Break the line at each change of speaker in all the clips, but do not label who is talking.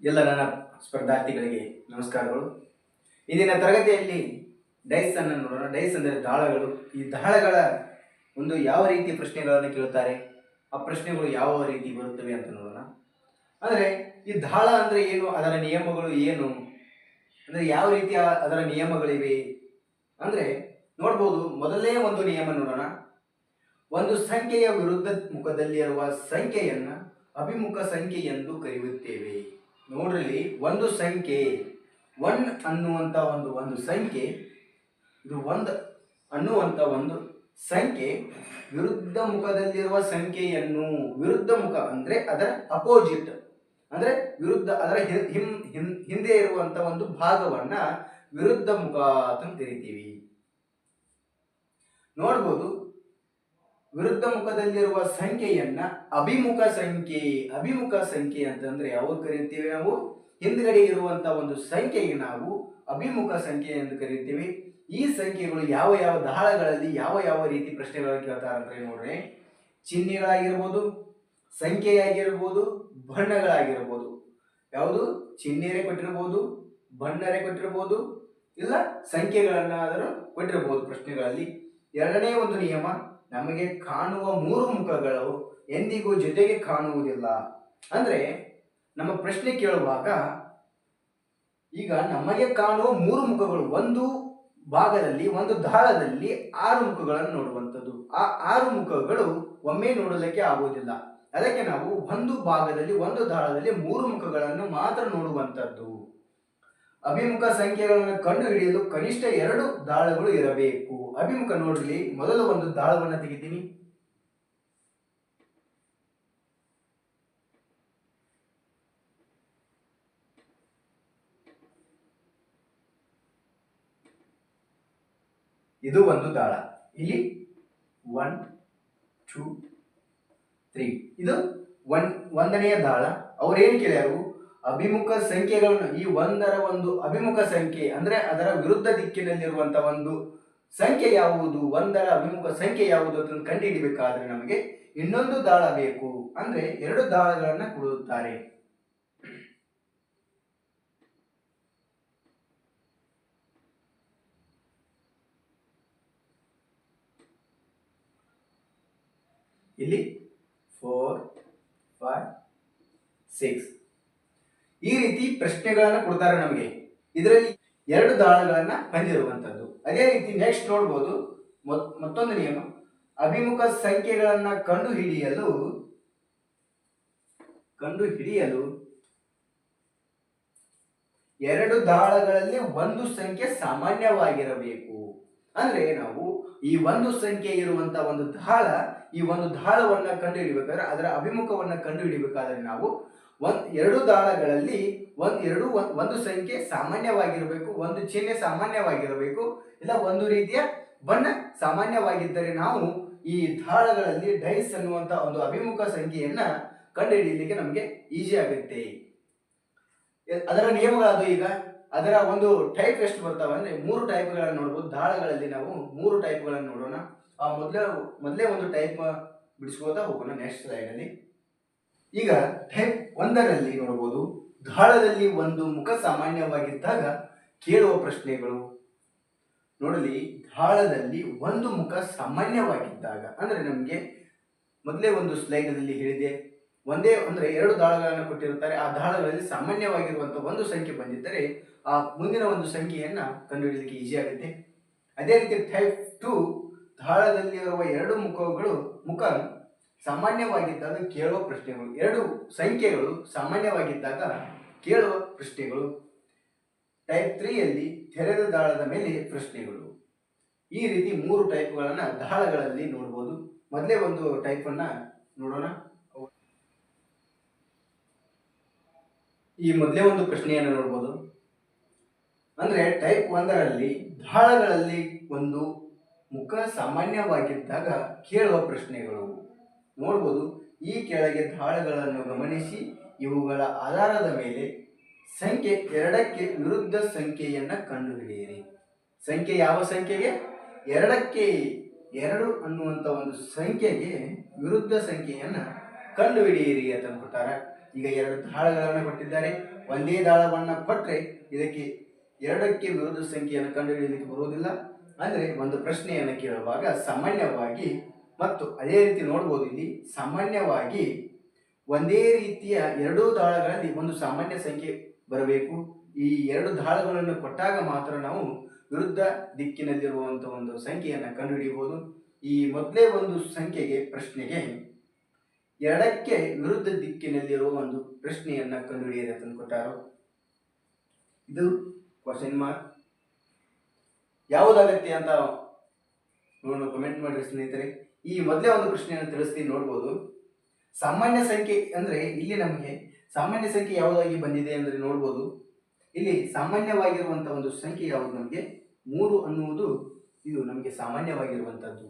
ಎಲ್ಲ ನನ್ನ ಸ್ಪರ್ಧಾರ್ಥಿಗಳಿಗೆ ನಮಸ್ಕಾರಗಳು. ಇಂದಿನ ತರಗತಿಯಲ್ಲಿ ಡೈಸ್ ಅನ್ನು ನೋಡೋಣ. ಡೈಸ್ ಅಂದರೆ ದಾಳಗಳು. ಈ ದಾಳಗಳ ಒಂದು ಯಾವ ರೀತಿ ಪ್ರಶ್ನೆಗಳನ್ನು ಕೇಳುತ್ತಾರೆ, ಆ ಪ್ರಶ್ನೆಗಳು ಯಾವ ರೀತಿ ಬರುತ್ತವೆ ಅಂತ ನೋಡೋಣ. ಅಂದರೆ ಈ ದಾಳ ಅಂದರೆ ಏನು, ಅದರ ನಿಯಮಗಳು ಏನು, ಅಂದರೆ ಯಾವ ರೀತಿಯ ಅದರ ನಿಯಮಗಳಿವೆ ಅಂದರೆ ನೋಡ್ಬೋದು. ಮೊದಲನೇ ಒಂದು ನಿಯಮ ನೋಡೋಣ. ಒಂದು ಸಂಖ್ಯೆಯ ವಿರುದ್ಧ ಮುಖದಲ್ಲಿರುವ ಸಂಖ್ಯೆಯನ್ನು ಅಭಿಮುಖ ಸಂಖ್ಯೆ ಎಂದು ಕರೆಯುತ್ತೇವೆ. ನೋಡ್ರಿ, ಒಂದು ಸಂಖ್ಯೆ ಒನ್ ಅನ್ನುವಂಥ ಒಂದು ಸಂಖ್ಯೆ, ಇದು ಒಂದು ಅನ್ನುವಂಥ ಒಂದು ಸಂಖ್ಯೆ ವಿರುದ್ಧ ಮುಖದಲ್ಲಿರುವ ಸಂಖ್ಯೆಯನ್ನು, ವಿರುದ್ಧ ಮುಖ ಅಂದರೆ ಅದರ ಅಪೋಸಿಟ್, ಅಂದರೆ ವಿರುದ್ಧ, ಅದರ ಹಿಂದೆ ಇರುವಂಥ ಒಂದು ಭಾಗವನ್ನ ವಿರುದ್ಧ ಮುಖ ಅಂತ ಕರಿತೀವಿ. ನೋಡ್ಬೋದು, ವಿರುದ್ಧ ಮುಖದಲ್ಲಿರುವ ಸಂಖ್ಯೆಯನ್ನ ಅಭಿಮುಖ ಸಂಖ್ಯೆ, ಅಭಿಮುಖ ಸಂಖ್ಯೆ ಅಂತಂದ್ರೆ ಯಾವಾಗ ಕರೀತೀವಿ ನಾವು? ಹಿಂದ್ಗಡೆ ಇರುವಂತ ಒಂದು ಸಂಖ್ಯೆಗೆ ನಾವು ಅಭಿಮುಖ ಸಂಖ್ಯೆ ಎಂದು ಕರೀತೀವಿ. ಈ ಸಂಖ್ಯೆಗಳು ಯಾವ ಯಾವ ದಾಳಗಳಲ್ಲಿ ಯಾವ ಯಾವ ರೀತಿ ಪ್ರಶ್ನೆಗಳನ್ನು ಕೇಳ್ತಾರೆ ಅಂದ್ರೆ ನೋಡ್ರಿ, ಚಿಹ್ನೆಗಳಾಗಿರ್ಬೋದು, ಸಂಖ್ಯೆಯಾಗಿರ್ಬೋದು, ಬಣ್ಣಗಳಾಗಿರ್ಬೋದು. ಯಾವುದು? ಚಿಹ್ನೆರೆ ಕೊಟ್ಟಿರ್ಬೋದು, ಬಣ್ಣರೆ ಕೊಟ್ಟಿರ್ಬೋದು, ಇಲ್ಲ ಸಂಖ್ಯೆಗಳನ್ನಾದರೂ ಕೊಟ್ಟಿರ್ಬೋದು ಪ್ರಶ್ನೆಗಳಲ್ಲಿ. ಎರಡನೇ ಒಂದು ನಿಯಮ, ನಮಗೆ ಕಾಣುವ ಮೂರು ಮುಖಗಳು ಎಂದಿಗೂ ಜೊತೆಗೆ ಕಾಣುವುದಿಲ್ಲ. ಅಂದ್ರೆ ನಮ್ಮ ಪ್ರಶ್ನೆ ಕೇಳುವಾಗ ಈಗ ನಮಗೆ ಕಾಣುವ ಮೂರು ಮುಖಗಳು, ಒಂದು ಭಾಗದಲ್ಲಿ, ಒಂದು ದಾಳದಲ್ಲಿ 6 ಮುಖಗಳನ್ನು ನೋಡುವಂಥದ್ದು. ಆ 6 ಮುಖಗಳು ಒಮ್ಮೆ ನೋಡಲಿಕ್ಕೆ ಆಗುವುದಿಲ್ಲ. ಅದಕ್ಕೆ ನಾವು ಒಂದು ಭಾಗದಲ್ಲಿ, ಒಂದು ದಾಳದಲ್ಲಿ 3 ಮುಖಗಳನ್ನು ಮಾತ್ರ ನೋಡುವಂಥದ್ದು. ಅಭಿಮುಖ ಸಂಖ್ಯೆಗಳನ್ನು ಕಂಡು ಹಿಡಿಯಲು ಕನಿಷ್ಠ 2 ದಾಳಗಳು ಇರಬೇಕು. ಅಭಿಮುಖ ನೋಡ್ರಿ, ಮೊದಲು ಒಂದು ದಾಳವನ್ನು ತೆಗಿತೀನಿ. ಇದು ಒಂದು ದಾಳ. ಇಲ್ಲಿ 1 2 3, ಇದು ಒಂದನೆಯ ದಾಳ. ಅವ್ರೇನ್ ಕೇಳ್ಯಾರು? ಅಭಿಮುಖ ಸಂಖ್ಯೆಗಳನ್ನು, ಈ ಒಂದರ ಒಂದು ಅಭಿಮುಖ ಸಂಖ್ಯೆ ಅಂದ್ರೆ ಅದರ ವಿರುದ್ಧ ದಿಕ್ಕಿನಲ್ಲಿರುವಂತ ಒಂದು ಸಂಖ್ಯೆ ಯಾವುದು, ಒಂದರ ಅಭಿಮುಖ ಸಂಖ್ಯೆ ಯಾವುದು ಅಂತ ಕಂಡುಹಿಡಿಬೇಕಾದ್ರೆ ನಮಗೆ ಇನ್ನೊಂದು ದಾಳ ಬೇಕು. ಅಂದ್ರೆ 2 ದಾಳಗಳನ್ನ ಕೊಡುತ್ತಾರೆ. ಇಲ್ಲಿ 4 5 6 ಈ ರೀತಿ ಪ್ರಶ್ನೆಗಳನ್ನ ಕೊಡ್ತಾರೆ ನಮಗೆ. ಇದರಲ್ಲಿ 2 ದಾಳಗಳನ್ನ ಹೊಂದಿರುವಂತದ್ದು. ಅದೇ ರೀತಿ ನೆಕ್ಸ್ಟ್ ನೋಡ್ಬೋದು, ಮತ್ತೊಂದು ನಿಯಮ, ಅಭಿಮುಖ ಸಂಖ್ಯೆಗಳನ್ನ ಕಂಡು ಹಿಡಿಯಲು 2 ದಾಳಗಳಲ್ಲಿ ಒಂದು ಸಂಖ್ಯೆ ಸಾಮಾನ್ಯವಾಗಿರಬೇಕು. ಅಂದ್ರೆ ನಾವು ಈ ಒಂದು ಸಂಖ್ಯೆ ಇರುವಂತ ಒಂದು ದಾಳ, ಈ ಒಂದು ದಾಳವನ್ನ ಕಂಡು ಹಿಡಿಬೇಕಾದ್ರೆ, ಅದರ ಅಭಿಮುಖವನ್ನ ಕಂಡು ಹಿಡಿಬೇಕಾದ್ರೆ ನಾವು 2 ದಾಳಗಳಲ್ಲಿ ಒಂದು ಸಂಖ್ಯೆ ಸಾಮಾನ್ಯವಾಗಿರಬೇಕು, ಒಂದು ಚಿಹ್ನೆ ಸಾಮಾನ್ಯವಾಗಿರಬೇಕು, ಇಲ್ಲ ಒಂದು ರೀತಿಯ ಬಣ್ಣ ಸಾಮಾನ್ಯವಾಗಿದ್ದರೆ ನಾವು ಈ ದಾಳಗಳಲ್ಲಿ ಡೈಸ್ ಅನ್ನುವಂತ ಒಂದು ಅಭಿಮುಖ ಸಂಖ್ಯೆಯನ್ನ ಕಂಡು ಹಿಡಿಯಲಿಕ್ಕೆ ನಮಗೆ ಈಸಿ ಆಗುತ್ತೆ. ಅದರ ನಿಯಮಗಳಾದ ಈಗ ಅದರ ಒಂದು ಟೈಪ್ ಎಷ್ಟು ಬರ್ತಾವ ಅಂದ್ರೆ 3 ಟೈಪ್ಗಳನ್ನು ನೋಡ್ಬೋದು. ದಾಳಗಳಲ್ಲಿ ನಾವು 3 ಟೈಪ್ಗಳನ್ನು ನೋಡೋಣ. ಆ ಮೊದಲೇ ಒಂದು ಟೈಪ್ ಬಿಡಿಸ್ಕೋತಾ ಹೋಗೋಣ ನೆಕ್ಸ್ಟ್ ಸ್ಲೈಡ್ ಅಲ್ಲಿ. ಈಗ ಟೈಪ್ 1ರಲ್ಲಿ ನೋಡಬಹುದು, ದಾಳದಲ್ಲಿ ಒಂದು ಮುಖ ಸಾಮಾನ್ಯವಾಗಿದ್ದಾಗ ಕೇಳುವ ಪ್ರಶ್ನೆಗಳು. ನೋಡಲಿ, ದಾಳದಲ್ಲಿ ಒಂದು ಮುಖ ಸಾಮಾನ್ಯವಾಗಿದ್ದಾಗ ಅಂದ್ರೆ ನಮಗೆ ಮೊದಲೇ ಒಂದು ಸ್ಲೈಡ್ ಅಲ್ಲಿ ಹೇಳಿದೆ, ಒಂದೇ ಅಂದ್ರೆ 2 ದಾಳಗಳನ್ನು ಕೊಟ್ಟಿರುತ್ತಾರೆ. ಆ ದಾಳಗಳಲ್ಲಿ ಸಾಮಾನ್ಯವಾಗಿರುವಂತಹ ಒಂದು ಸಂಖ್ಯೆ ಬಂದಿದ್ದರೆ ಆ ಮುಂದಿನ ಒಂದು ಸಂಖ್ಯೆಯನ್ನ ಕಂಡುಹಿಡಿಯಲಿಕ್ಕೆ ಈಸಿ ಆಗುತ್ತೆ. ಅದೇ ರೀತಿ ಟೈಪ್ 2, ದಾಳದಲ್ಲಿರುವ 2 ಮುಖ ಸಾಮಾನ್ಯವಾಗಿದ್ದಾಗ ಕೇಳುವ ಪ್ರಶ್ನೆಗಳು. 2 ಸಂಖ್ಯೆಗಳು ಸಾಮಾನ್ಯವಾಗಿದ್ದಾಗ ಕೇಳುವ ಪ್ರಶ್ನೆಗಳು. ಟೈಪ್ 3ಯಲ್ಲಿ ತೆರೆದ ದಾಳದ ಮೇಲೆ ಪ್ರಶ್ನೆಗಳು. ಈ ರೀತಿ 3 ಟೈಪ್ಗಳನ್ನ ದಾಳಗಳಲ್ಲಿ ನೋಡಬಹುದು. ಮೊದಲೇ ಒಂದು ಟೈಪ್ ಅನ್ನ ನೋಡೋಣ. ಈ ಮೊದಲೇ ಒಂದು ಪ್ರಶ್ನೆಯನ್ನು ನೋಡಬಹುದು. ಅಂದ್ರೆ ಟೈಪ್ 1ರಲ್ಲಿ ದಾಳಗಳಲ್ಲಿ ಒಂದು ಮುಖ ಸಾಮಾನ್ಯವಾಗಿದ್ದಾಗ ಕೇಳುವ ಪ್ರಶ್ನೆಗಳು. ನೋಡ್ಬೋದು, ಈ ಕೆಳಗೆ ದಾಳಗಳನ್ನು ಗಮನಿಸಿ ಇವುಗಳ ಆಧಾರದ ಮೇಲೆ ಸಂಖ್ಯೆ 2ಕ್ಕೆ ವಿರುದ್ಧ ಸಂಖ್ಯೆಯನ್ನ ಕಂಡುಹಿಡಿಯಿರಿ. ಸಂಖ್ಯೆ ಯಾವ ಸಂಖ್ಯೆಗೆ? 2ಕ್ಕೆ, 2 ಅನ್ನುವಂತ ಒಂದು ಸಂಖ್ಯೆಗೆ ವಿರುದ್ಧ ಸಂಖ್ಯೆಯನ್ನ ಕಂಡುಹಿಡಿಯಿರಿ ಅಂತ ಕೊಟ್ಟಾರ. ಈಗ 2 ದಾಳಗಳನ್ನು ಕೊಟ್ಟಿದ್ದಾರೆ. ಒಂದೇ ದಾಳವನ್ನು ಕೊಟ್ಟರೆ ಇದಕ್ಕೆ ಎರಡಕ್ಕೆ ವಿರುದ್ಧ ಸಂಖ್ಯೆಯನ್ನು ಕಂಡುಹಿಡಿಯಲಿಕ್ಕೆ ಬರುವುದಿಲ್ಲ. ಅಂದರೆ ಒಂದು ಪ್ರಶ್ನೆಯನ್ನು ಕೇಳುವಾಗ ಸಾಮಾನ್ಯವಾಗಿ ಮತ್ತು ಅದೇ ರೀತಿ ನೋಡ್ಬೋದು ಇಲ್ಲಿ ಸಾಮಾನ್ಯವಾಗಿ ಒಂದೇ ರೀತಿಯ ಎರಡೂ ದಾಳಗಳಲ್ಲಿ ಒಂದು ಸಾಮಾನ್ಯ ಸಂಖ್ಯೆ ಬರಬೇಕು. ಈ ಎರಡು ದಾಳಗಳನ್ನು ಕೊಟ್ಟಾಗ ಮಾತ್ರ ನಾವು ವಿರುದ್ಧ ದಿಕ್ಕಿನಲ್ಲಿರುವಂಥ ಒಂದು ಸಂಖ್ಯೆಯನ್ನು ಕಂಡುಹಿಡಿಯಬಹುದು. ಈ ಮೊದಲೇ ಒಂದು ಸಂಖ್ಯೆಗೆ ಪ್ರಶ್ನೆಗೆ ಎರಡಕ್ಕೆ ವಿರುದ್ಧ ದಿಕ್ಕಿನಲ್ಲಿರುವ ಒಂದು ಪ್ರಶ್ನೆಯನ್ನು ಕಂಡುಹಿಡಿಯದೆ ತಂದು ಕೊಟ್ಟಾರು. ಇದು ಕ್ವಶನ್ ಮಾರ್ಕ್. ಯಾವುದಾಗತ್ತೆ ಅಂತ ನೋಡೋಣ, ಕಮೆಂಟ್ ಮಾಡಿರಿ ಸ್ನೇಹಿತರೆ. ಈ ಮೊದಲೇ ಒಂದು ಪ್ರಶ್ನೆಯನ್ನು ತಿಳಿಸ್ತೀನಿ, ನೋಡ್ಬೋದು. ಸಾಮಾನ್ಯ ಸಂಖ್ಯೆ ಅಂದರೆ ಇಲ್ಲಿ ನಮಗೆ ಸಾಮಾನ್ಯ ಸಂಖ್ಯೆ ಯಾವುದಾಗಿ ಬಂದಿದೆ ಅಂದರೆ ನೋಡ್ಬೋದು. ಇಲ್ಲಿ ಸಾಮಾನ್ಯವಾಗಿರುವಂಥ ಒಂದು ಸಂಖ್ಯೆ ಯಾವುದು ನಮಗೆ 3 ಅನ್ನುವುದು ಇದು ನಮಗೆ ಸಾಮಾನ್ಯವಾಗಿರುವಂಥದ್ದು.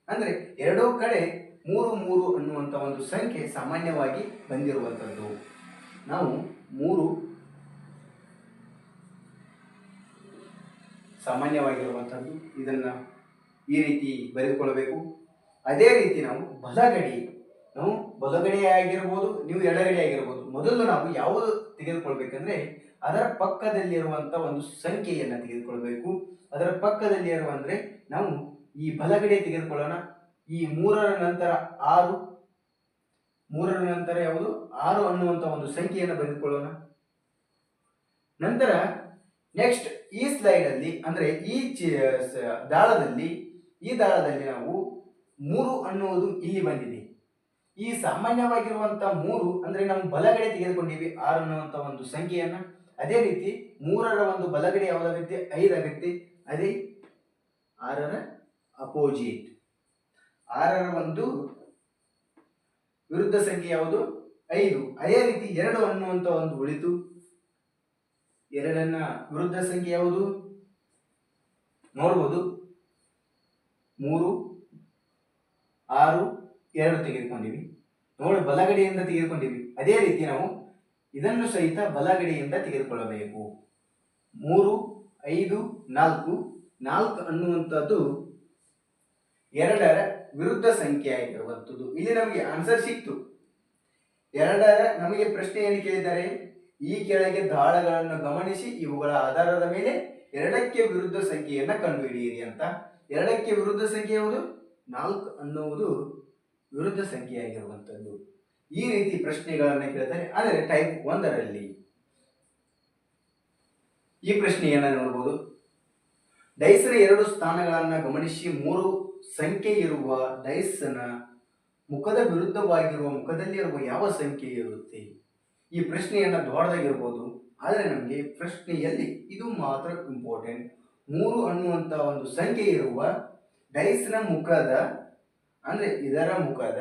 ಅಂದರೆ ಎರಡೂ ಕಡೆ 3 ಅನ್ನುವಂಥ ಒಂದು ಸಂಖ್ಯೆ ಸಾಮಾನ್ಯವಾಗಿ ಬಂದಿರುವಂಥದ್ದು. ನಾವು 3 ಸಾಮಾನ್ಯವಾಗಿರುವಂಥದ್ದು, ಇದನ್ನು ಈ ರೀತಿ ಬರೆದುಕೊಳ್ಳಬೇಕು. ಅದೇ ರೀತಿ ನಾವು ಬಲಗಡೆ ಆಗಿರ್ಬೋದು, ನೀವು ಎಡಗಡೆ ಆಗಿರ್ಬೋದು. ಮೊದಲು ನಾವು ಯಾವುದು ತೆಗೆದುಕೊಳ್ಬೇಕಂದ್ರೆ ಅದರ ಪಕ್ಕದಲ್ಲಿರುವಂಥ ಒಂದು ಸಂಖ್ಯೆಯನ್ನು ತೆಗೆದುಕೊಳ್ಬೇಕು. ಅದರ ಪಕ್ಕದಲ್ಲಿ ಇರುವ ಅಂದರೆ ನಾವು ಈ ಬಲಗಡೆ ತೆಗೆದುಕೊಳ್ಳೋಣ. ಈ 3ರ ನಂತರ 6, 3ರ ನಂತರ ಯಾವುದು 6 ಅನ್ನುವಂಥ ಒಂದು ಸಂಖ್ಯೆಯನ್ನು ಬರೆದುಕೊಳ್ಳೋಣ. ನಂತರ ನೆಕ್ಸ್ಟ್ ಈ ಸ್ಲೈಡಲ್ಲಿ ಅಂದರೆ ಈ ದಾಳದಲ್ಲಿ ನಾವು 3 ಅನ್ನುವುದು ಇಲ್ಲಿ ಬಂದಿದೆ. ಈ ಸಾಮಾನ್ಯವಾಗಿರುವಂಥ 3 ಅಂದರೆ ನಾವು ಬಲಗಡೆ ತೆಗೆದುಕೊಂಡಿವಿ 6 ಅನ್ನುವಂಥ ಒಂದು ಸಂಖ್ಯೆಯನ್ನು. ಅದೇ ರೀತಿ 3ರ ಒಂದು ಬಲಗಡೆ ಯಾವುದಾಗುತ್ತೆ 5 ಆಗುತ್ತೆ. ಅದೇ 6ರ ಅಪೋಸಿಟ್ 6ರ ಒಂದು ವಿರುದ್ಧ ಸಂಖ್ಯೆ ಯಾವುದು 5. ಅದೇ ರೀತಿ 2 ಅನ್ನುವಂಥ ಒಂದು ಉಳಿತು. 2ನ ವಿರುದ್ಧ ಸಂಖ್ಯೆ ಯಾವುದು ನೋಡ್ಬೋದು. 3, 6, 2 ತೆಗೆದುಕೊಂಡಿವಿ. ನೋಡಿ ಬಲಗಡೆಯಿಂದ ತೆಗೆದುಕೊಂಡಿವಿ. ಅದೇ ರೀತಿ ನಾವು ಇದನ್ನು ಸಹಿತ ಬಲಗಡೆಯಿಂದ ತೆಗೆದುಕೊಳ್ಳಬೇಕು. 3, 5, 4 ಅನ್ನುವಂಥದ್ದು 2ರ ವಿರುದ್ಧ ಸಂಖ್ಯೆ ಆಗಿರುವಂಥದ್ದು. ಇಲ್ಲಿ ನಮಗೆ ಆನ್ಸರ್ ಸಿಕ್ತು. 2ರ ನಮಗೆ ಪ್ರಶ್ನೆ ಏನು ಕೇಳಿದ್ದಾರೆ, ಈ ಕೆಳಗೆ ದಾಳಗಳನ್ನು ಗಮನಿಸಿ ಇವುಗಳ ಆಧಾರದ ಮೇಲೆ 2ಕ್ಕೆ ವಿರುದ್ಧ ಸಂಖ್ಯೆಯನ್ನು ಕಂಡುಹಿಡಿಯಿರಿ ಅಂತ. 2ಕ್ಕೆ ವಿರುದ್ಧ ಸಂಖ್ಯೆ ಯಾವುದು 4 ಅನ್ನುವುದು ವಿರುದ್ಧ ಸಂಖ್ಯೆಯಾಗಿರುವಂಥದ್ದು. ಈ ರೀತಿ ಪ್ರಶ್ನೆಗಳನ್ನು ಕೇಳ್ತಾರೆ. ಆದರೆ ಟೈಪ್ 1ರಲ್ಲಿ ಈ ಪ್ರಶ್ನೆಯನ್ನು ನೋಡಬಹುದು. ಡೈಸ್ನ 2 ಸ್ಥಾನಗಳನ್ನು ಗಮನಿಸಿ 3 ಸಂಖ್ಯೆ ಇರುವ ಡೈಸ್ನ ಮುಖದ ವಿರುದ್ಧವಾಗಿರುವ ಮುಖದಲ್ಲಿರುವ ಯಾವ ಸಂಖ್ಯೆ ಇರುತ್ತೆ. ಈ ಪ್ರಶ್ನೆಯನ್ನು ದೊಡ್ಡದಾಗಿರ್ಬೋದು, ಆದರೆ ನಮಗೆ ಪ್ರಶ್ನೆಯಲ್ಲಿ ಇದು ಮಾತ್ರ ಇಂಪಾರ್ಟೆಂಟ್. 3 ಅನ್ನುವಂಥ ಒಂದು ಸಂಖ್ಯೆ ಇರುವ ಡೈಸ್ನ ಮುಖದ ಅಂದರೆ ಇದರ ಮುಖದ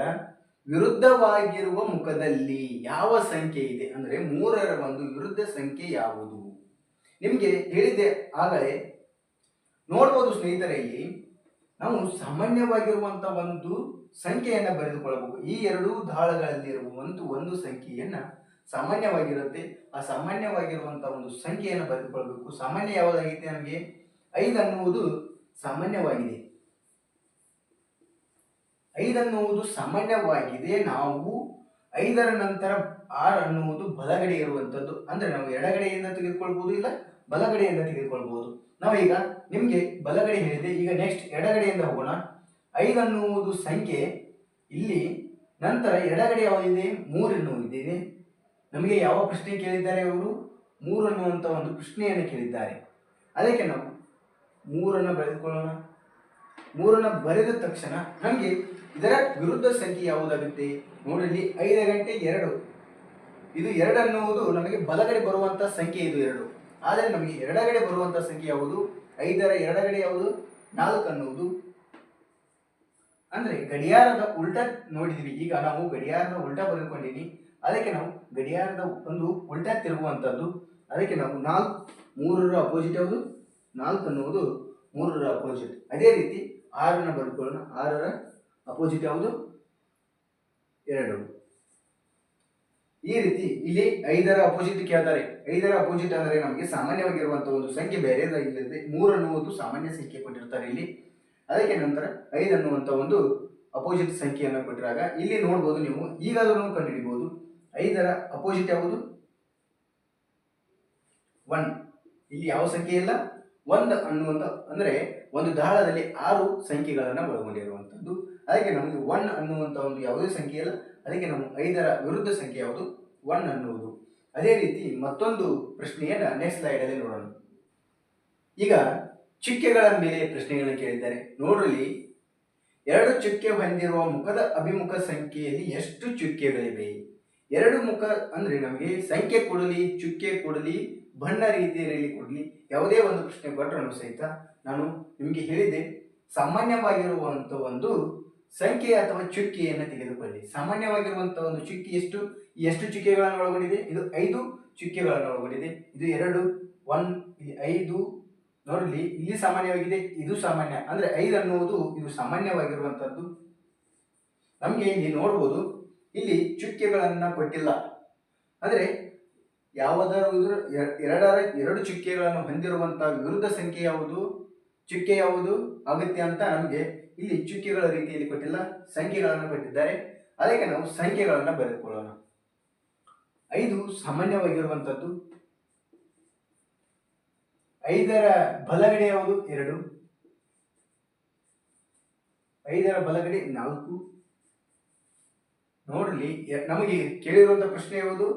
ವಿರುದ್ಧವಾಗಿರುವ ಮುಖದಲ್ಲಿ ಯಾವ ಸಂಖ್ಯೆ ಇದೆ ಅಂದರೆ 3ರ ಒಂದು ವಿರುದ್ಧ ಸಂಖ್ಯೆ ಯಾವುದು. ನಿಮಗೆ ಹೇಳಿದ್ದೆ ಆಗಲೇ ನೋಡ್ಬೋದು ಸ್ನೇಹಿತರೆ. ಇಲ್ಲಿ ನಾವು ಸಾಮಾನ್ಯವಾಗಿರುವಂಥ ಒಂದು ಸಂಖ್ಯೆಯನ್ನು ಬರೆದುಕೊಳ್ಳಬೇಕು. ಈ ಎರಡೂ ದಾಳಗಳಲ್ಲಿರುವ ಒಂದು ಸಂಖ್ಯೆಯನ್ನು ಸಾಮಾನ್ಯವಾಗಿರುತ್ತೆ. ಆ ಸಾಮಾನ್ಯವಾಗಿರುವಂಥ ಒಂದು ಸಂಖ್ಯೆಯನ್ನು ಬರೆದುಕೊಳ್ಳಬೇಕು. ಸಾಮಾನ್ಯ ಯಾವುದಾಗಿದೆ ನಮಗೆ 5 ಅನ್ನುವುದು ಸಾಮಾನ್ಯವಾಗಿದೆ. 5 ಅನ್ನುವುದು ಸಾಮಾನ್ಯವಾಗಿದೆ. ನಾವು 5ರ ನಂತರ 6 ಅನ್ನುವುದು ಬಲಗಡೆ ಇರುವಂಥದ್ದು. ಅಂದರೆ ನಾವು ಎಡಗಡೆಯಿಂದ ತೆಗೆದುಕೊಳ್ಬೋದು, ಇಲ್ಲ ಬಲಗಡೆಯಿಂದ ತೆಗೆದುಕೊಳ್ಬೋದು. ನಾವೀಗ ನಿಮಗೆ ಬಲಗಡೆ ಹೇಳಿದೆ, ಈಗ ನೆಕ್ಸ್ಟ್ ಎಡಗಡೆಯಿಂದ ಹೋಗೋಣ. 5 ಅನ್ನುವುದು ಸಂಖ್ಯೆ ಇಲ್ಲಿ, ನಂತರ ಎಡಗಡೆ ಯಾವುದಿದೆ 3 ಎನ್ನುವುದಿದೆ. ನಮಗೆ ಯಾವ ಪ್ರಶ್ನೆ ಕೇಳಿದ್ದಾರೆ ಅವರು 3 ಅನ್ನುವಂಥ ಒಂದು ಪ್ರಶ್ನೆಯನ್ನು ಕೇಳಿದ್ದಾರೆ. ಅದಕ್ಕೆ ನಾವು 3ಅನ್ನು ಬರೆದುಕೊಳ್ಳೋಣ. 3ಅನ್ನು ಬರೆದ ತಕ್ಷಣ ನಮಗೆ ಇದರ ವಿರುದ್ಧ ಸಂಖ್ಯೆ ಯಾವುದಾಗುತ್ತೆ ನೋಡಿಲ್ಲಿ 5 ಗಂಟೆ 2. ಇದು 2 ಅನ್ನುವುದು ನಮಗೆ ಬಲಗಡೆ ಬರುವಂಥ ಸಂಖ್ಯೆ, ಇದು 2. ಆದರೆ ನಮಗೆ ಎಡಗಡೆ ಬರುವಂಥ ಸಂಖ್ಯೆ ಯಾವುದು 5ರ ಎಡಗಡೆ ಯಾವುದು 4 ಅನ್ನುವುದು. ಅಂದರೆ ಗಡಿಯಾರದ ಉಲ್ಟಾ ನೋಡಿದ್ವಿ. ಈಗ ನಾವು ಗಡಿಯಾರದ ಉಲ್ಟಾ ಬರೆದುಕೊಂಡಿನಿ. ಅದಕ್ಕೆ ನಾವು ಗಡಿಯಾರದ ಒಂದು ಉಲ್ಟಾ ತಿರುಗುವಂಥದ್ದು. ಅದಕ್ಕೆ ನಾವು 4, 3ರ ಅಪೋಸಿಟ್ ಯಾವುದು 4 ಅನ್ನುವುದು 3ರ ಅಪೋಸಿಟ್. ಅದೇ ರೀತಿ 6ಅನ್ನು ಬರೆದುಕೊಳ್ಳೋಣ. 6ರ ಅಪೋಸಿಟ್ ಯಾವುದು 2. ಈ ರೀತಿ ಇಲ್ಲಿ 5ರ ಅಪೋಸಿಟ್ ಕೇಳ್ತಾರೆ. 5ರ ಅಪೋಸಿಟ್ ಅಂದರೆ ನಮಗೆ ಸಾಮಾನ್ಯವಾಗಿರುವಂಥ ಒಂದು ಸಂಖ್ಯೆ ಬೇರೆದಾಗಿರುತ್ತೆ. 3 ಅನ್ನುವುದು ಸಾಮಾನ್ಯ ಸಂಖ್ಯೆ ಕೊಟ್ಟಿರ್ತಾರೆ ಇಲ್ಲಿ. ಅದಕ್ಕೆ ನಂತರ 5 ಅನ್ನುವಂಥ ಒಂದು ಅಪೋಸಿಟ್ ಸಂಖ್ಯೆಯನ್ನು ಕೊಟ್ಟಿರಾಗ ಇಲ್ಲಿ ನೋಡ್ಬೋದು ನೀವು. ಈಗಾದರೂ ಕಂಡುಹಿಡಿಬೋದು 5ರ ಅಪೋಸಿಟ್ ಯಾವುದು 1. ಇಲ್ಲಿ ಯಾವ ಸಂಖ್ಯೆ ಇಲ್ಲ, 1 ಅನ್ನುವಂಥ ಅಂದರೆ ಒಂದು ದಾಳದಲ್ಲಿ 6 ಸಂಖ್ಯೆಗಳನ್ನು ಒಳಗೊಂಡಿರುವಂಥದ್ದು. ಅದಕ್ಕೆ ನಮಗೆ 1 ಅನ್ನುವಂಥ ಒಂದು ಯಾವುದೇ ಸಂಖ್ಯೆ ಇಲ್ಲ, ಅದಕ್ಕೆ ನಾವು 5ರ ವಿರುದ್ಧ ಸಂಖ್ಯೆ ಯಾವುದು? 1 ಅನ್ನುವುದು. ಅದೇ ರೀತಿ ಮತ್ತೊಂದು ಪ್ರಶ್ನೆಯನ್ನು ನೆಕ್ಸ್ಟ್ ಸ್ಲೈಡಲ್ಲಿ ನೋಡೋಣ. ಈಗ ಚುಕ್ಕೆಗಳ ಮೇಲೆ ಪ್ರಶ್ನೆಗಳನ್ನು ಕೇಳಿದ್ದಾರೆ. ನೋಡ್ರಿ, 2 ಚುಕ್ಕೆ ಹೊಂದಿರುವ ಮುಖದ ಅಭಿಮುಖ ಸಂಖ್ಯೆಯಲ್ಲಿ ಎಷ್ಟು ಚುಕ್ಕೆಗಳಿವೆ? 2 ಮುಖ ಅಂದರೆ ನಮಗೆ ಸಂಖ್ಯೆ ಕೊಡಲಿ, ಚುಕ್ಕೆ ಕೊಡಲಿ, ಬಣ್ಣ ರೀತಿಯಲ್ಲಿ ಕೊಡಲಿ, ಯಾವುದೇ ಒಂದು ಪ್ರಶ್ನೆ ಕೊಟ್ಟರೂ ಸಹಿತ ನಾನು ನಿಮಗೆ ಹೇಳಿದ್ದೆ, ಸಾಮಾನ್ಯವಾಗಿರುವಂಥ ಒಂದು ಸಂಖ್ಯೆ ಅಥವಾ ಚುಕ್ಕೆಯನ್ನು ತೆಗೆದುಕೊಳ್ಳಿ. ಸಾಮಾನ್ಯವಾಗಿರುವಂಥ ಒಂದು ಚುಕ್ಕೆ ಎಷ್ಟು ಚುಕ್ಕೆಗಳನ್ನು ಒಳಗೊಂಡಿದೆ? ಇದು 5 ಚುಕ್ಕೆಗಳನ್ನು ಒಳಗೊಂಡಿದೆ. ಇದು 2, 1, ಇಲ್ಲಿ 5 ನೋಡಲಿ, ಇಲ್ಲಿ ಸಾಮಾನ್ಯವಾಗಿದೆ, ಇದು ಸಾಮಾನ್ಯ ಅಂದರೆ 5 ಅನ್ನುವುದು ಇದು ಸಾಮಾನ್ಯವಾಗಿರುವಂಥದ್ದು. ನಮಗೆ ಇಲ್ಲಿ ನೋಡ್ಬೋದು, ಇಲ್ಲಿ ಚುಕ್ಕೆಗಳನ್ನು ಕೊಟ್ಟಿಲ್ಲ ಅಂದರೆ ಯಾವುದಾದ್ರು 2 ಚುಕ್ಕೆಗಳನ್ನು ಹೊಂದಿರುವಂತಹ ವಿರುದ್ಧ ಸಂಖ್ಯೆ ಯಾವುದು, ಚುಕ್ಕೆ ಯಾವುದು ಆಗುತ್ತೆ ಅಂತ ನಮಗೆ ಇಲ್ಲಿ ಚುಕ್ಕೆಗಳ ರೀತಿಯಲ್ಲಿ ಕೊಟ್ಟಿಲ್ಲ, ಸಂಖ್ಯೆಗಳನ್ನು ಕೊಟ್ಟಿದ್ದಾರೆ. ಅದಕ್ಕೆ ನಾವು ಸಂಖ್ಯೆಗಳನ್ನು ಬರೆದುಕೊಳ್ಳೋಣ. 5 ಸಾಮಾನ್ಯವಾಗಿರುವಂಥದ್ದು. 5ರ ಬಲಗಡೆ ಯಾವುದು? 2. 5ರ ಬಲಗಡೆ 4. ನೋಡ್ರಿ, ನಮಗೆ ಕೇಳಿರುವಂತಹ ಪ್ರಶ್ನೆ ಯಾವುದು?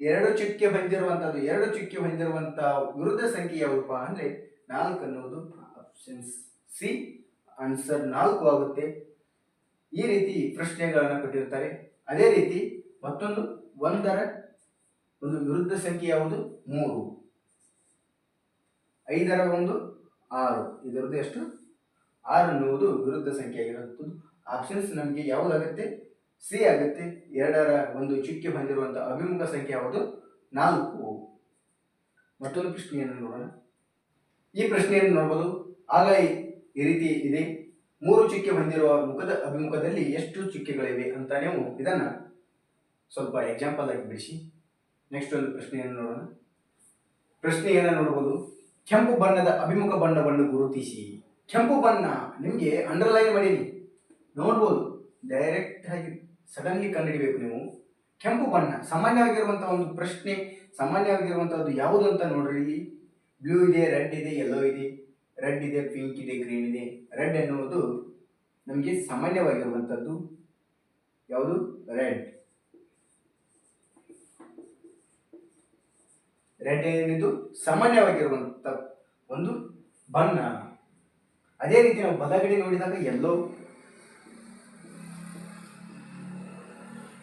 2 ಚುಕ್ಕೆ ಹೊಂದಿರುವಂತದ್ದು. 2 ಚುಕ್ಕೆ ಹೊಂದಿರುವಂತಹ ವಿರುದ್ಧ ಸಂಖ್ಯೆ ಯಾವುದಪ್ಪ ಅಂದ್ರೆ 4 ಅನ್ನೋದು ಆಪ್ಷನ್ ಸಿ. ಆನ್ಸರ್ 4 ಆಗುತ್ತೆ. ಈ ರೀತಿ ಪ್ರಶ್ನೆಗಳನ್ನು ಕೊಟ್ಟಿರ್ತಾರೆ. ಅದೇ ರೀತಿ ಮತ್ತೊಂದು 1ರ ಒಂದು ವಿರುದ್ಧ ಸಂಖ್ಯೆ ಯಾವುದು? 3. 5ರ ಒಂದು 6. ಇದರದ್ದು ಎಷ್ಟು? 6 ಅನ್ನುವುದು ವಿರುದ್ಧ ಸಂಖ್ಯೆ ಆಗಿರುತ್ತದೆ. ಆಪ್ಷನ್ಸ್ ನಮಗೆ ಯಾವುದಾಗುತ್ತೆ? ಸಿ ಆಗುತ್ತೆ. 2ರ ಒಂದು ಚುಕ್ಕೆ ಹೊಂದಿರುವಂತಹ ಅಭಿಮುಖ ಸಂಖ್ಯೆ ಯಾವುದು? 4. ಮತ್ತೊಂದು ಪ್ರಶ್ನೆಯನ್ನು ನೋಡೋಣ. ಈ ಪ್ರಶ್ನೆಯನ್ನು ನೋಡಬಹುದು. ಆಗ ಈ ರೀತಿ ಇದೆ, 3 ಚುಕ್ಕೆ ಹೊಂದಿರುವ ಮುಖದ ಅಭಿಮುಖದಲ್ಲಿ ಎಷ್ಟು ಚುಕ್ಕೆಗಳಿವೆ ಅಂತ ನೀವು ಇದನ್ನ ಸ್ವಲ್ಪ ಎಕ್ಸಾಂಪಲ್ ಆಗಿ ಬಿಡಿಸಿ. ನೆಕ್ಸ್ಟ್ ಒಂದು ಪ್ರಶ್ನೆಯನ್ನು ನೋಡೋಣ. ಪ್ರಶ್ನೆಯನ್ನು ನೋಡಬಹುದು. ಕೆಂಪು ಬಣ್ಣದ ಅಭಿಮುಖ ಬಣ್ಣವನ್ನು ಗುರುತಿಸಿ. ಕೆಂಪು ಬಣ್ಣ ನಿಮಗೆ ಅಂಡರ್ಲೈನ್ ಮಾಡೀನಿ, ನೋಡ್ಬೋದು. ಡೈರೆಕ್ಟ್ ಆಗಿ ಸಡನ್ಲಿ ಕಂಡುಹಿಡಬೇಕು ನೀವು. ಕೆಂಪು ಬಣ್ಣ ಸಾಮಾನ್ಯವಾಗಿರುವಂತಹ ಒಂದು ಪ್ರಶ್ನೆ, ಸಾಮಾನ್ಯವಾಗಿರುವಂತಹದ್ದು ಯಾವುದು ಅಂತ ನೋಡ್ರಿ. ಇಲ್ಲಿ ಬ್ಲೂ ಇದೆ, ರೆಡ್ ಇದೆ, ಯೆಲ್ಲೋ ಇದೆ, ರೆಡ್ ಇದೆ, ಪಿಂಕ್ ಇದೆ, ಗ್ರೀನ್ ಇದೆ. ರೆಡ್ ಎನ್ನುವುದು ನಮಗೆ ಸಾಮಾನ್ಯವಾಗಿರುವಂಥದ್ದು ಯಾವುದು? ರೆಡ್. ರೆಡ್ ಏನಿದು ಸಾಮಾನ್ಯವಾಗಿರುವಂಥ ಒಂದು ಬಣ್ಣ. ಅದೇ ರೀತಿ ನಾವು ಬಲಗಡೆ ನೋಡಿದಾಗ ಯೆಲ್ಲೋ,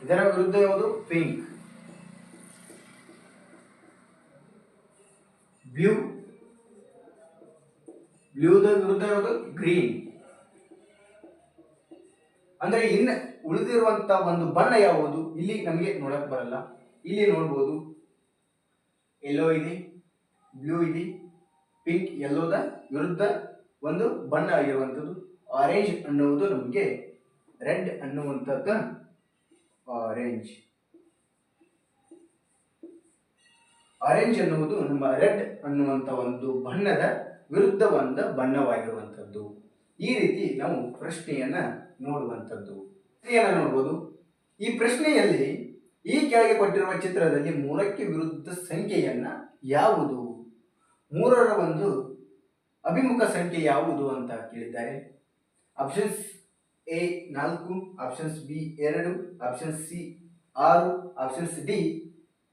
ಇದರ ವಿರುದ್ಧ ಯಾವುದು? ಪಿಂಕ್. ಬ್ಲೂ, ಬ್ಲೂದ ವಿರುದ್ಧ ಯಾವುದು? ಗ್ರೀನ್. ಅಂದ್ರೆ ಇನ್ನು ಉಳಿದಿರುವಂತ ಒಂದು ಬಣ್ಣ ಯಾವುದು ಇಲ್ಲಿ ನಮಗೆ ನೋಡಕ್ ಬರಲ್ಲ. ಇಲ್ಲಿ ನೋಡ್ಬೋದು, ಯೆಲ್ಲೋ ಇದೆ, ಬ್ಲೂ ಇದೆ, ಪಿಂಕ್. ಯೆಲ್ಲೋದ ವಿರುದ್ಧ ಒಂದು ಬಣ್ಣ ಆಗಿರುವಂಥದ್ದು ಆರೆಂಜ್ ಅನ್ನುವುದು ನಮಗೆ ರೆಡ್ ಅನ್ನುವಂಥದ್ದು. ಆರೆಂಜ್, ಆರೆಂಜ್ ಅನ್ನುವುದು ನಮ್ಮ ರೆಡ್ ಅನ್ನುವಂಥ ಒಂದು ಬಣ್ಣದ ವಿರುದ್ಧ ಒಂದು ಬಣ್ಣವಾಗಿರುವಂಥದ್ದು. ಈ ರೀತಿ ನಾವು ಪ್ರಶ್ನೆಯನ್ನ ನೋಡುವಂಥದ್ದು. ನೋಡ್ಬೋದು. ಈ ಪ್ರಶ್ನೆಯಲ್ಲಿ ಈ ಕೆಳಗೆ ಕೊಟ್ಟಿರುವ ಚಿತ್ರದಲ್ಲಿ 3ಕ್ಕೆ ವಿರುದ್ಧ ಸಂಖ್ಯೆಯನ್ನ ಯಾವುದು? 3ರ ಒಂದು ಅಭಿಮುಖ ಸಂಖ್ಯೆ ಯಾವುದು ಅಂತ ಕೇಳಿದ್ದಾರೆ. Options A 4, options B 2, options C 6, options D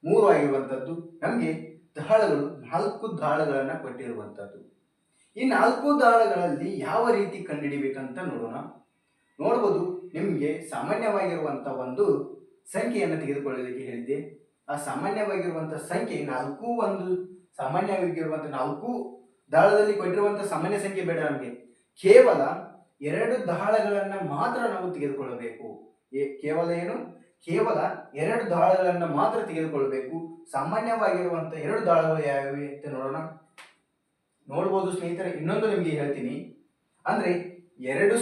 3 ಆಗಿರುವಂಥದ್ದು. ನಮಗೆ ದಾಳಗಳು 4 ದಾಳಗಳನ್ನು ಕೊಟ್ಟಿರುವಂಥದ್ದು. ಈ 4 ದಾಳಗಳಲ್ಲಿ ಯಾವ ರೀತಿ ಕಂಡುಹಿಡಿಬೇಕಂತ ನೋಡೋಣ. ನೋಡ್ಬೋದು, ನಿಮಗೆ ಸಾಮಾನ್ಯವಾಗಿರುವಂಥ ಒಂದು ಸಂಖ್ಯೆಯನ್ನು ತೆಗೆದುಕೊಳ್ಳಲಿಕ್ಕೆ ಹೇಳಿದ್ದೆ. ಆ ಸಾಮಾನ್ಯವಾಗಿರುವಂಥ ಸಂಖ್ಯೆ 4. ಒಂದು ಸಾಮಾನ್ಯವಾಗಿರುವಂಥ 4 ದಾಳದಲ್ಲಿ ಕೊಟ್ಟಿರುವಂಥ ಸಾಮಾನ್ಯ ಸಂಖ್ಯೆ ಬೇಡ ನಮಗೆ. ಕೇವಲ 2 ದಾಳಗಳನ್ನು ಮಾತ್ರ ನಾವು ತೆಗೆದುಕೊಳ್ಳಬೇಕು. ಕೇವಲ ಏನು? ಕೇವಲ 2 ದಾಳಗಳನ್ನು ಮಾತ್ರ ತೆಗೆದುಕೊಳ್ಳಬೇಕು. ಸಾಮಾನ್ಯವಾಗಿರುವಂಥ 2 ದಾಳಗಳು ಯಾವ್ಯಾವೆ ಅಂತ ನೋಡೋಣ. ನೋಡ್ಬೋದು ಸ್ನೇಹಿತರೆ, ಇನ್ನೊಂದು ನಿಮಗೆ ಹೇಳ್ತೀನಿ. ಅಂದ್ರೆ 2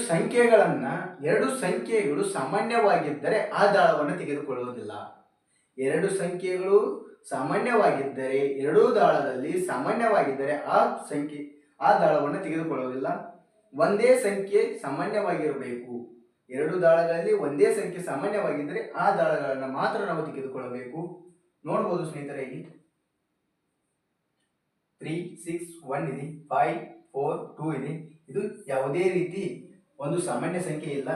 ಸಂಖ್ಯೆಗಳು ಸಾಮಾನ್ಯವಾಗಿದ್ದರೆ ಆ ದಾಳವನ್ನು ತೆಗೆದುಕೊಳ್ಳುವುದಿಲ್ಲ. 2 ಸಂಖ್ಯೆಗಳು ಸಾಮಾನ್ಯವಾಗಿದ್ದರೆ, 2 ದಾಳದಲ್ಲಿ ಸಾಮಾನ್ಯವಾಗಿದ್ದರೆ ಆ ದಾಳವನ್ನು ತೆಗೆದುಕೊಳ್ಳುವುದಿಲ್ಲ. ಒಂದೇ ಸಂಖ್ಯೆ ಸಾಮಾನ್ಯವಾಗಿರಬೇಕು. 2 ದಾಳಗಳಲ್ಲಿ ಒಂದೇ ಸಂಖ್ಯೆ ಸಾಮಾನ್ಯವಾಗಿದ್ದರೆ ಆ ದಾಳಗಳನ್ನು ಮಾತ್ರ ನಾವು ತೆಗೆದುಕೊಳ್ಳಬೇಕು. ನೋಡ್ಬೋದು ಸ್ನೇಹಿತರೆ, ಇಲ್ಲಿ 3 6 1 ಇದೆ, 5 4 2 ಇದೆ. ಇದು ಯಾವುದೇ ರೀತಿ ಒಂದು ಸಾಮಾನ್ಯ ಸಂಖ್ಯೆ ಇಲ್ಲ.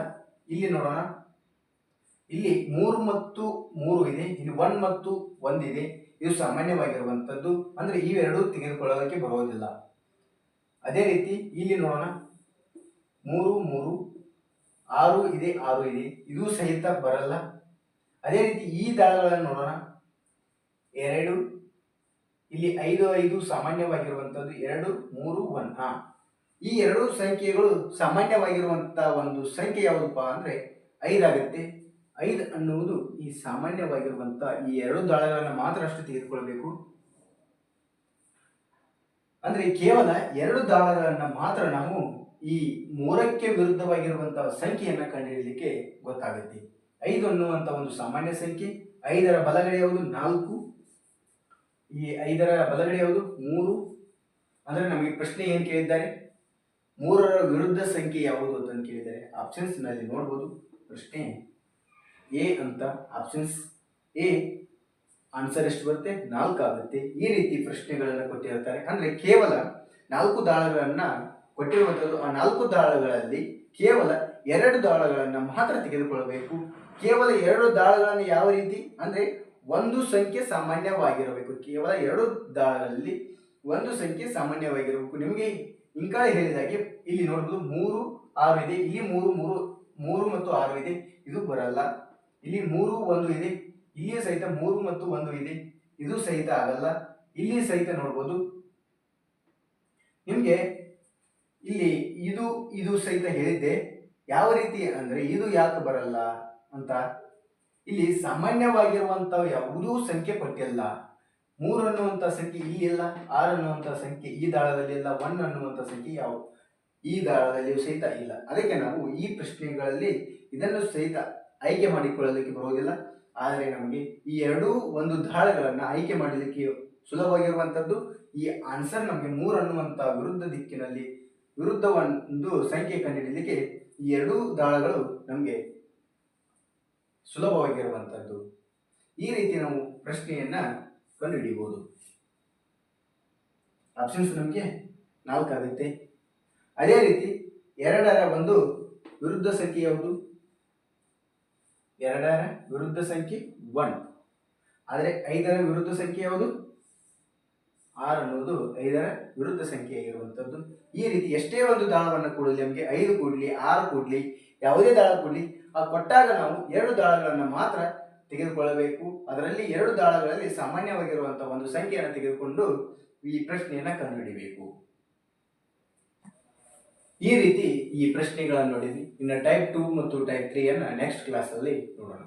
ಇಲ್ಲಿ ನೋಡೋಣ, ಇಲ್ಲಿ 3 ಮತ್ತು 3 ಇದೆ, ಇಲ್ಲಿ 1 ಮತ್ತು 1 ಇದೆ. ಇದು ಸಾಮಾನ್ಯವಾಗಿರುವಂಥದ್ದು, ಅಂದ್ರೆ ಇವೆರಡು ತೆಗೆದುಕೊಳ್ಳೋದಕ್ಕೆ ಬರುವುದಿಲ್ಲ. ಅದೇ ರೀತಿ ಇಲ್ಲಿ ನೋಡೋಣ, 3 3 6 ಇದೆ, 6 ಇದೆ, ಇದು ಸಹಿತ ಬರಲ್ಲ. ಅದೇ ರೀತಿ ಈ ದಾಳಗಳನ್ನು ನೋಡೋಣ, 2 ಇಲ್ಲಿ 5 5 ಸಾಮಾನ್ಯವಾಗಿರುವಂಥದ್ದು, 2 3 1. ಈ ಎರಡು ಸಂಖ್ಯೆಗಳು ಸಾಮಾನ್ಯವಾಗಿರುವಂತಹ ಒಂದು ಸಂಖ್ಯೆ ಯಾವುದಪ್ಪ ಅಂದ್ರೆ 5 ಆಗುತ್ತೆ. 5 ಅನ್ನುವುದು ಈ ಸಾಮಾನ್ಯವಾಗಿರುವಂತ ಈ ಎರಡು ದಾಳಗಳನ್ನು ಮಾತ್ರ ಅಷ್ಟು ತೆಗೆದುಕೊಳ್ಬೇಕು. ಅಂದ್ರೆ ಕೇವಲ ಎರಡು ದಾಳಗಳನ್ನ ಮಾತ್ರ ನಾವು ಈ 3ಕ್ಕೆ ವಿರುದ್ಧವಾಗಿರುವಂತಹ ಸಂಖ್ಯೆಯನ್ನ ಕಂಡುಹಿಡಿಯಲಿಕ್ಕೆ ಗೊತ್ತಾಗುತ್ತೆ. 5 ಅನ್ನುವಂತ ಒಂದು ಸಾಮಾನ್ಯ ಸಂಖ್ಯೆ, 5ರ ಬಲಗಡೆ ಯಾವುದು 4, ಈ 5ರ ಬಲಗಡೆ ಯಾವುದು 3. ಅಂದ್ರೆ ನಮಗೆ ಪ್ರಶ್ನೆ ಏನ್ ಕೇಳಿದ್ದಾರೆ, 3ರ ವಿರುದ್ಧ ಸಂಖ್ಯೆ ಯಾವುದು ಅಂತ ಕೇಳಿದ್ದಾರೆ. ಆಪ್ಷನ್ಸ್ ನಲ್ಲಿ ನೋಡಬಹುದು, ಪ್ರಶ್ನೆ ಎ ಅಂತ. ಆಪ್ಷನ್ಸ್ ಎ ಆನ್ಸರ್ ಎಷ್ಟು ಬರುತ್ತೆ, 4 ಆಗುತ್ತೆ. ಈ ರೀತಿ ಪ್ರಶ್ನೆಗಳನ್ನ ಕೊಟ್ಟಿರ್ತಾರೆ. ಅಂದ್ರೆ ಕೇವಲ 4 ದಾಳಗಳನ್ನ ಕೊಟ್ಟಿರುವಂಥದ್ದು. ಆ 4 ದಾಳಗಳಲ್ಲಿ ಕೇವಲ 2 ದಾಳಗಳನ್ನ ಮಾತ್ರ ತೆಗೆದುಕೊಳ್ಳಬೇಕು. ಕೇವಲ 2 ದಾಳಗಳನ್ನು ಯಾವ ರೀತಿ ಅಂದ್ರೆ ಒಂದು ಸಂಖ್ಯೆ ಸಾಮಾನ್ಯವಾಗಿರಬೇಕು. ಕೇವಲ 2 ದಾಳಗಳಲ್ಲಿ ಒಂದು ಸಂಖ್ಯೆ ಸಾಮಾನ್ಯವಾಗಿರಬೇಕು. ನಿಮಗೆ ಇಂಕಾಳೆ ಹೇಳಿದಾಗೆ ಇಲ್ಲಿ ನೋಡಬಹುದು 3 6 ಇದೆ, ಇಲ್ಲಿ 3 ಮತ್ತು 6 ಇದೆ, ಇದು ಬರಲ್ಲ. ಇಲ್ಲಿ 3 1 ಇದೆ, ಇಲ್ಲಿ ಸಹಿತ 3 ಮತ್ತು 1 ಇದೆ, ಇದು ಸಹಿತ ಆಗಲ್ಲ. ಇಲ್ಲಿ ಸಹಿತ ನೋಡಬಹುದು ನಿಮ್ಗೆ ಇಲ್ಲಿ ಇದು ಸಹಿತ ಹೇಳಿದ್ದೆ. ಯಾವ ರೀತಿ ಅಂದ್ರೆ ಇದು ಯಾಕೆ ಬರಲ್ಲ ಅಂತ, ಇಲ್ಲಿ ಸಾಮಾನ್ಯವಾಗಿರುವಂತಹ ಯಾವುದೂ ಸಂಖ್ಯೆ ಕೊಟ್ಟಿಲ್ಲ. 3 ಅನ್ನುವಂಥ ಸಂಖ್ಯೆ ಇಲ್ಲಿ ಇಲ್ಲ, 6 ಅನ್ನುವಂಥ ಸಂಖ್ಯೆ ಈ ದಾಳದಲ್ಲಿ ಇಲ್ಲ, 1 ಅನ್ನುವಂಥ ಸಂಖ್ಯೆ ಈ ದಾಳದಲ್ಲಿಯೂ ಸಹಿತ ಇಲ್ಲ. ಅದಕ್ಕೆ ನಾವು ಈ ಪ್ರಶ್ನೆಗಳಲ್ಲಿ ಇದನ್ನು ಸಹಿತ ಆಯ್ಕೆ ಮಾಡಿಕೊಳ್ಳಲಿಕ್ಕೆ ಬರುವುದಿಲ್ಲ. ಆದರೆ ನಮಗೆ ಈ ಎರಡೂ ಒಂದು ದಾಳಗಳನ್ನು ಆಯ್ಕೆ ಮಾಡಲಿಕ್ಕೆ ಸುಲಭವಾಗಿರುವಂಥದ್ದು. ಈ ಆನ್ಸರ್ ನಮಗೆ 3 ಅನ್ನುವಂಥ ವಿರುದ್ಧ ದಿಕ್ಕಿನಲ್ಲಿ ವಿರುದ್ಧ ಒಂದು ಸಂಖ್ಯೆ ಕಂಡುಹಿಡಿಯಲಿಕ್ಕೆ ಈ ಎರಡೂ ದಾಳಗಳು ನಮಗೆ ಸುಲಭವಾಗಿರುವಂಥದ್ದು. ಈ ರೀತಿ ನಾವು ಪ್ರಶ್ನೆಯನ್ನ ಕಂಡುಹಿಡಿಯಬಹುದು. ಆಪ್ಷನ್ಸ್ ನಮಗೆ 4 ಆಗುತ್ತೆ. ಅದೇ ರೀತಿ 2ರ ಒಂದು ವಿರುದ್ಧ ಸಂಖ್ಯೆ ಯಾವುದು, 2ರ ವಿರುದ್ಧ ಸಂಖ್ಯೆ 1. ಆದರೆ 5ರ ವಿರುದ್ಧ ಸಂಖ್ಯೆ ಯಾವುದು, 6 ಅನ್ನುವುದು 5ರ ವಿರುದ್ಧ ಸಂಖ್ಯೆ ಆಗಿರುವಂಥದ್ದು. ಈ ರೀತಿ ಎಷ್ಟೇ ಒಂದು ದಾಳವನ್ನು ಕೊಡಲಿ, ನಮಗೆ 5 ಕೊಡಲಿ 6 ಕೊಡಲಿ ಯಾವುದೇ ದಾಳ ಕೊಡಲಿ, ಆ ಕೊಟ್ಟಾಗ ನಾವು 2 ದಾಳಗಳನ್ನು ಮಾತ್ರ ತೆಗೆದುಕೊಳ್ಳಬೇಕು. ಅದರಲ್ಲಿ 2 ದಾಳಗಳಲ್ಲಿ ಸಾಮಾನ್ಯವಾಗಿರುವಂತಹ ಒಂದು ಸಂಖ್ಯೆಯನ್ನು ತೆಗೆದುಕೊಂಡು ಈ ಪ್ರಶ್ನೆಯನ್ನ ಕಂಡುಹಿಡಿಯಬೇಕು. ಈ ರೀತಿ ಈ ಪ್ರಶ್ನೆಗಳನ್ನು ನೋಡಿದ್ವಿ. ಇನ್ನು ಟೈಪ್ 2 ಮತ್ತು ಟೈಪ್ 3 ಅನ್ನ ನೆಕ್ಸ್ಟ್ ಕ್ಲಾಸ್ ಅಲ್ಲಿ ನೋಡೋಣ.